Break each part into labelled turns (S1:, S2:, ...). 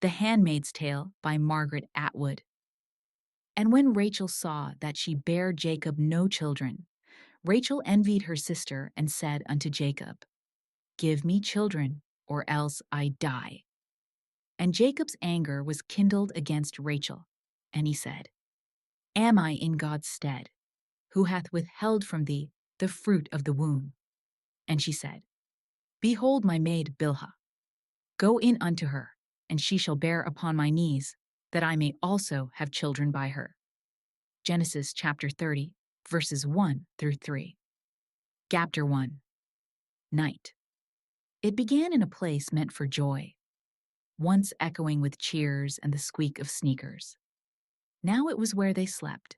S1: The Handmaid's Tale by Margaret Atwood. And when Rachel saw that she bare Jacob no children, Rachel envied her sister and said unto Jacob, Give me children, or else I die. And Jacob's anger was kindled against Rachel, and he said, Am I in God's stead, who hath withheld from thee the fruit of the womb? And she said, Behold my maid Bilhah. Go in unto her, and she shall bear upon my knees, that I may also have children by her. Genesis chapter 30, verses 1 through 3. Chapter 1. Night. It began in a place meant for joy, once echoing with cheers and the squeak of sneakers. Now it was where they slept,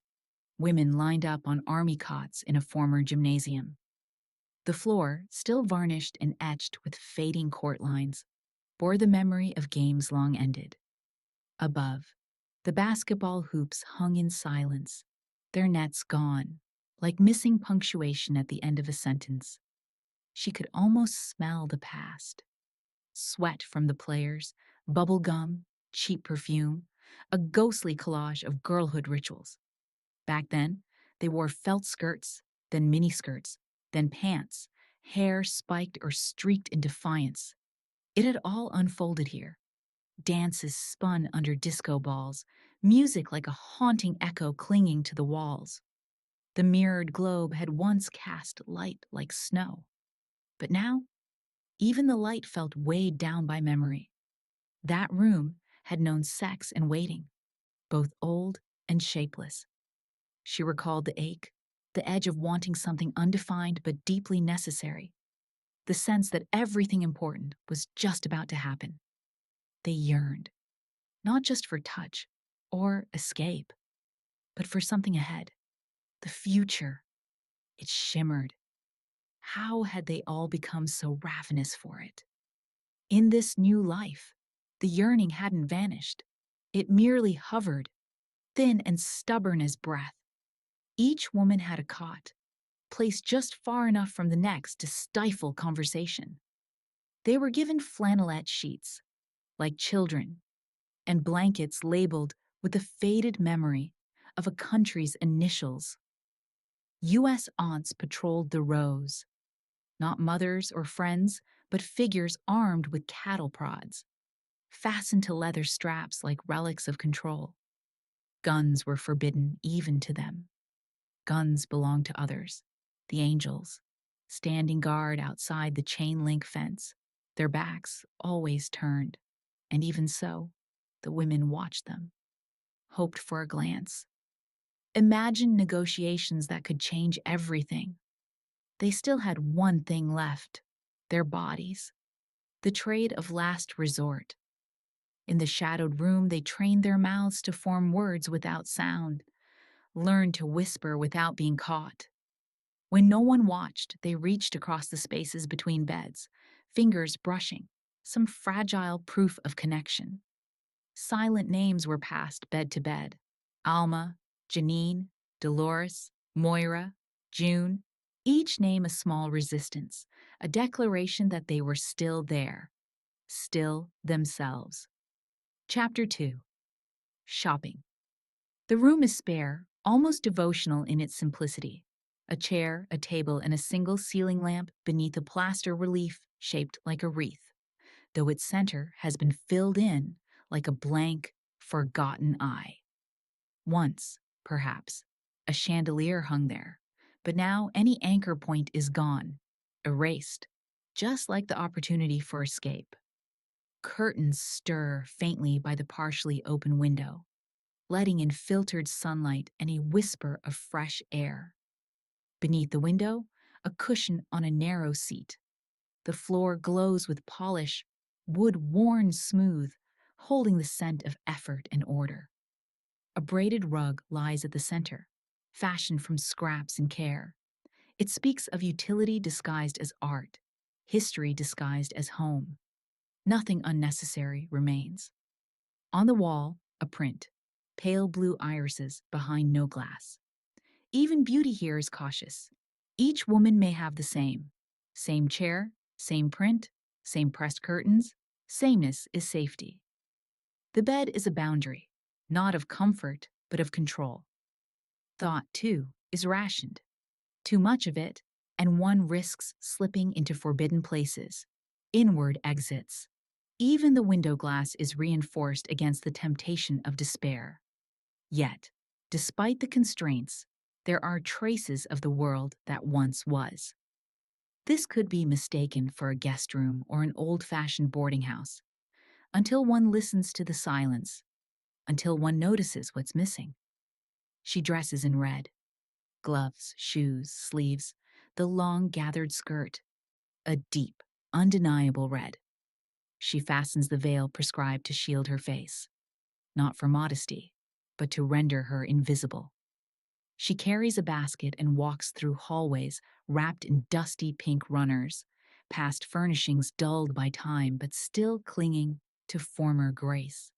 S1: women lined up on army cots in a former gymnasium. The floor, still varnished and etched with fading court lines, bore the memory of games long ended. Above, the basketball hoops hung in silence, their nets gone, like missing punctuation at the end of a sentence. She could almost smell the past. Sweat from the players, bubble gum, cheap perfume, a ghostly collage of girlhood rituals. Back then, they wore felt skirts, then miniskirts, then pants, hair spiked or streaked in defiance. It had all unfolded here. Dances spun under disco balls, music like a haunting echo clinging to the walls. The mirrored globe had once cast light like snow. But now, even the light felt weighed down by memory. That room had known sex and waiting, both old and shapeless. She recalled the ache, the edge of wanting something undefined but deeply necessary, the sense that everything important was just about to happen. They yearned, not just for touch or escape, but for something ahead, the future. It shimmered. How had they all become so ravenous for it? In this new life, the yearning hadn't vanished. It merely hovered, thin and stubborn as breath. Each woman had a cot, placed just far enough from the next to stifle conversation. They were given flannelette sheets, like children, and blankets labeled with the faded memory of a country's initials. U.S. aunts patrolled the rows, not mothers or friends, but figures armed with cattle prods, fastened to leather straps like relics of control. Guns were forbidden even to them. Guns belonged to others, the angels, standing guard outside the chain-link fence, their backs always turned, and even so, the women watched them, hoped for a glance. Imagined negotiations that could change everything. They still had one thing left, their bodies, the trade of last resort. In the shadowed room, they trained their mouths to form words without sound, learned to whisper without being caught. When no one watched, they reached across the spaces between beds, fingers brushing, some fragile proof of connection. Silent names were passed bed to bed. Alma, Janine, Dolores, Moira, June, each name a small resistance, a declaration that they were still there, still themselves. Chapter 2. Shopping. The room is spare, almost devotional in its simplicity. A chair, a table, and a single ceiling lamp beneath a plaster relief shaped like a wreath, though its center has been filled in like a blank, forgotten eye. Once, perhaps, a chandelier hung there, but now any anchor point is gone, erased, just like the opportunity for escape. Curtains stir faintly by the partially open window, letting in filtered sunlight and a whisper of fresh air. Beneath the window, a cushion on a narrow seat. The floor glows with polish, wood worn smooth, holding the scent of effort and order. A braided rug lies at the center, fashioned from scraps and care. It speaks of utility disguised as art, history disguised as home. Nothing unnecessary remains. On the wall, a print, pale blue irises behind no glass. Even beauty here is cautious. Each woman may have the same. Same chair, same print, same pressed curtains. Sameness is safety. The bed is a boundary, not of comfort, but of control. Thought, too, is rationed. Too much of it, and one risks slipping into forbidden places, inward exits. Even the window glass is reinforced against the temptation of despair. Yet, despite the constraints, there are traces of the world that once was. This could be mistaken for a guest room or an old-fashioned boarding house, until one listens to the silence, until one notices what's missing. She dresses in red. Gloves, shoes, sleeves, the long gathered skirt. A deep, undeniable red. She fastens the veil prescribed to shield her face, not for modesty, but to render her invisible. She carries a basket and walks through hallways wrapped in dusty pink runners, past furnishings dulled by time but still clinging to former grace.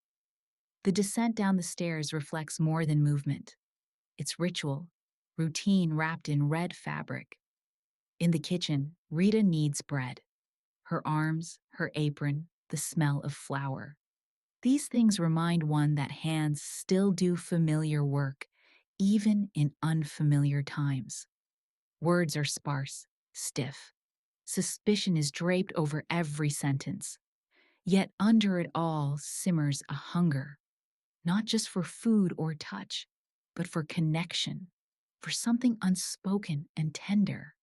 S1: The descent down the stairs reflects more than movement. It's ritual, routine wrapped in red fabric. In the kitchen, Rita kneads bread. Her arms, her apron, the smell of flour. These things remind one that hands still do familiar work, even in unfamiliar times. Words are sparse, stiff. Suspicion is draped over every sentence. Yet under it all simmers a hunger, not just for food or touch, but for connection, for something unspoken and tender.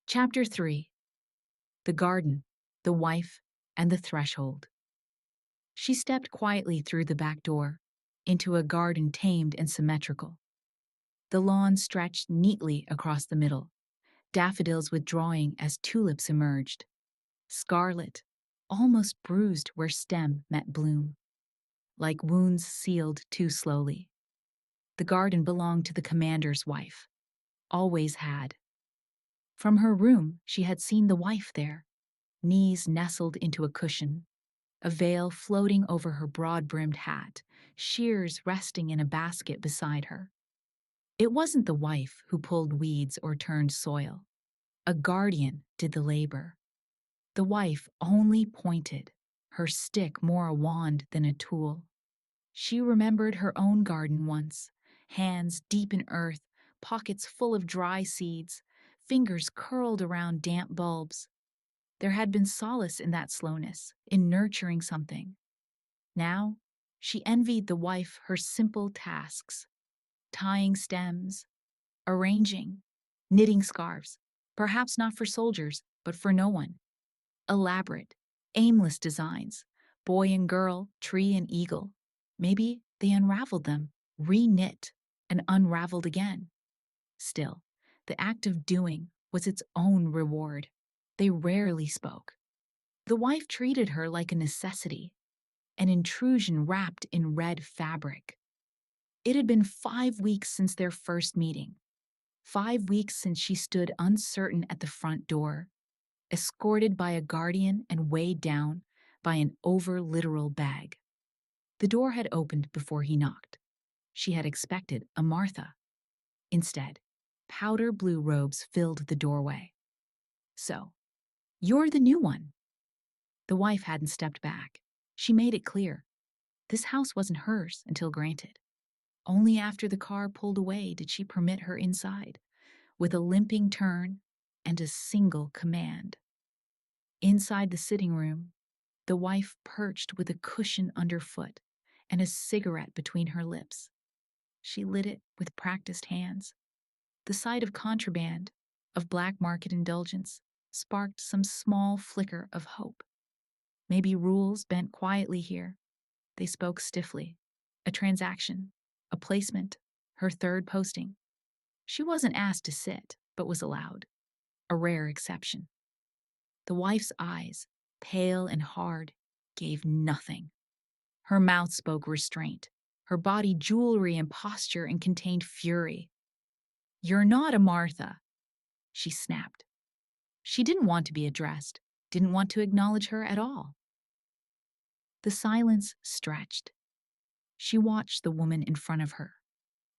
S1: Chapter 3. The Garden, the Wife, and the Threshold. She stepped quietly through the back door, into a garden tamed and symmetrical. The lawn stretched neatly across the middle, daffodils withdrawing as tulips emerged, scarlet, almost bruised where stem met bloom, like wounds sealed too slowly. The garden belonged to the commander's wife, always had. From her room, she had seen the wife there, knees nestled into a cushion, a veil floating over her broad-brimmed hat, shears resting in a basket beside her. It wasn't the wife who pulled weeds or turned soil. A guardian did the labor. The wife only pointed, her stick more a wand than a tool. She remembered her own garden once, hands deep in earth, pockets full of dry seeds, fingers curled around damp bulbs. There had been solace in that slowness, in nurturing something. Now, she envied the wife her simple tasks, tying stems, arranging, knitting scarves, perhaps not for soldiers, but for no one. Elaborate, aimless designs, boy and girl, tree and eagle. Maybe they unraveled them, re-knit, and unraveled again. Still, the act of doing was its own reward. They rarely spoke. The wife treated her like a necessity, an intrusion wrapped in red fabric. It had been 5 weeks since their first meeting. 5 weeks since she stood uncertain at the front door, escorted by a guardian and weighed down by an over-literal bag. The door had opened before he knocked. She had expected a Martha. Instead, powder blue robes filled the doorway. So, you're the new one. The wife hadn't stepped back. She made it clear. This house wasn't hers until granted. Only after the car pulled away did she permit her inside, with a limping turn and a single command. Inside the sitting room, the wife perched with a cushion underfoot and a cigarette between her lips. She lit it with practiced hands. The sight of contraband, of black market indulgence, sparked some small flicker of hope. Maybe rules bent quietly here. They spoke stiffly. A transaction, a placement, her third posting. She wasn't asked to sit, but was allowed. A rare exception. The wife's eyes, pale and hard, gave nothing. Her mouth spoke restraint. Her body jewelry and posture and contained fury. "You're not a Martha," she snapped. She didn't want to be addressed, didn't want to acknowledge her at all. The silence stretched. She watched the woman in front of her,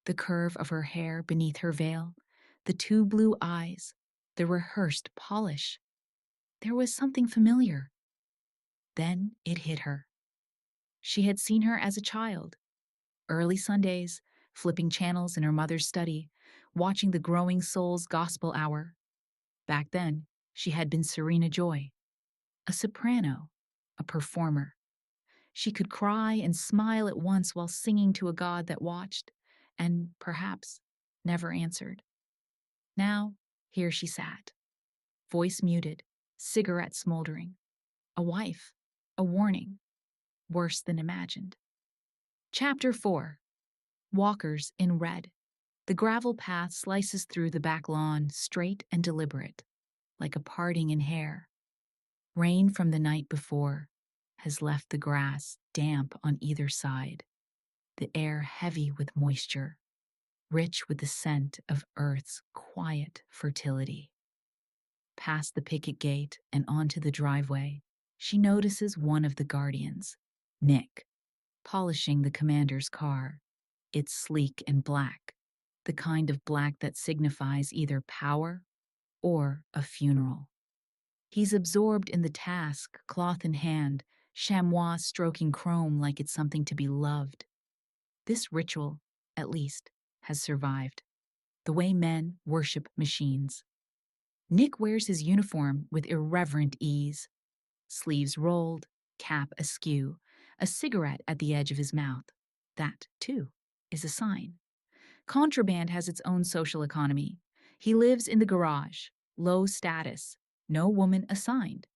S1: the curve of her hair beneath her veil, the two blue eyes, the rehearsed polish. There was something familiar. Then it hit her. She had seen her as a child, early Sundays, flipping channels in her mother's study, watching the Growing Souls Gospel Hour. Back then, she had been Serena Joy, a soprano, a performer. She could cry and smile at once while singing to a God that watched and, perhaps, never answered. Now, here she sat, voice muted, cigarette smoldering. A wife, a warning, worse than imagined. Chapter 4. Walkers in Red. The gravel path slices through the back lawn, straight and deliberate, like a parting in hair. Rain from the night before has left the grass damp on either side, the air heavy with moisture, rich with the scent of Earth's quiet fertility. Past the picket gate and onto the driveway, she notices one of the guardians, Nick, polishing the commander's car. It's sleek and black, the kind of black that signifies either power or a funeral. He's absorbed in the task, cloth in hand, chamois stroking chrome like it's something to be loved. This ritual, at least, has survived, the way men worship machines. Nick wears his uniform with irreverent ease, sleeves rolled, cap askew, a cigarette at the edge of his mouth. That, too, is a sign. Contraband has its own social economy. He lives in the garage, low status, no woman assigned.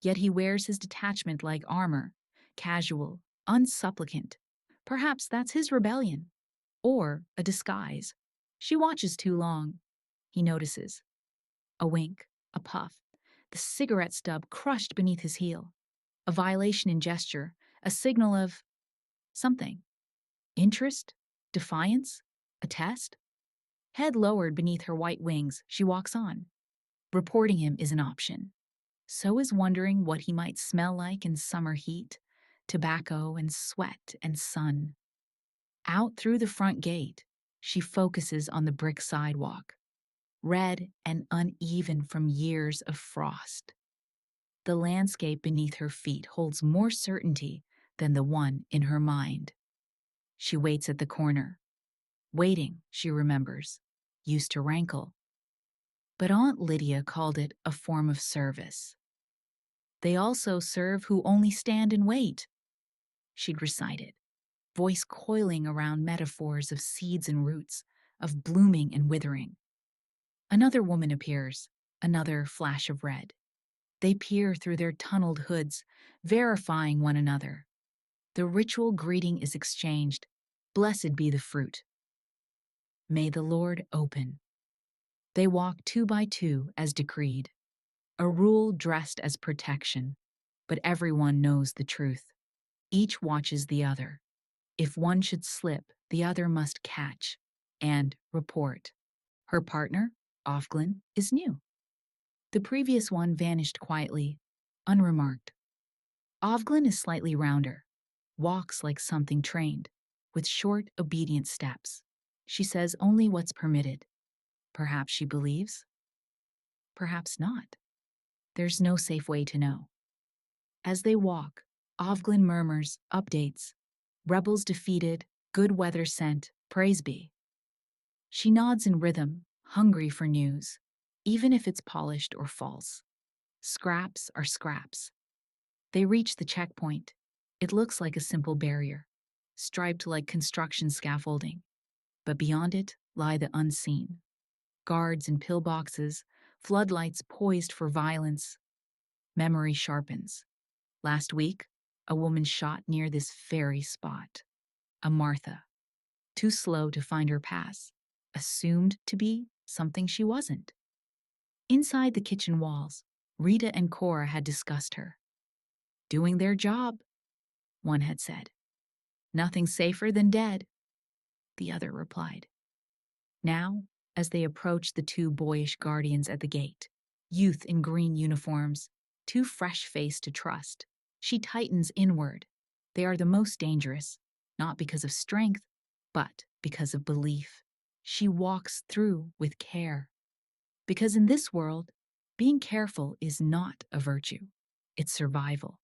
S1: Yet he wears his detachment like armor, casual, unsupplicant. Perhaps that's his rebellion. Or a disguise. She watches too long. He notices. A wink, a puff, the cigarette stub crushed beneath his heel. A violation in gesture, a signal of something. Interest? Defiance? A test? Head lowered beneath her white wings, she walks on. Reporting him is an option. So is wondering what he might smell like in summer heat, tobacco and sweat and sun. Out through the front gate, she focuses on the brick sidewalk, red and uneven from years of frost. The landscape beneath her feet holds more certainty than the one in her mind. She waits at the corner. Waiting, she remembers, used to rankle. But Aunt Lydia called it a form of service. They also serve who only stand and wait, she'd recited, voice coiling around metaphors of seeds and roots, of blooming and withering. Another woman appears, another flash of red. They peer through their tunneled hoods, verifying one another. The ritual greeting is exchanged. Blessed be the fruit. May the Lord open. They walk 2 by 2 as decreed, a rule dressed as protection, but everyone knows the truth. Each watches the other. If one should slip, the other must catch and report. Her partner, Offred, is new. The previous one vanished quietly, unremarked. Offred is slightly rounder, walks like something trained, with short, obedient steps. She says only what's permitted. Perhaps she believes. Perhaps not. There's no safe way to know. As they walk, Offred murmurs, updates. Rebels defeated, good weather sent, praise be. She nods in rhythm, hungry for news, even if it's polished or false. Scraps are scraps. They reach the checkpoint. It looks like a simple barrier, striped like construction scaffolding. But beyond it lie the unseen. Guards in pillboxes, floodlights poised for violence. Memory sharpens. Last week, a woman shot near this very spot. A Martha. Too slow to find her pass. Assumed to be something she wasn't. Inside the kitchen walls, Rita and Cora had discussed her. Doing their job, one had said. Nothing safer than dead, the other replied. Now, as they approach the 2 boyish guardians at the gate, youth in green uniforms, too fresh-faced to trust, she tightens inward. They are the most dangerous, not because of strength, but because of belief. She walks through with care. Because in this world, being careful is not a virtue, it's survival.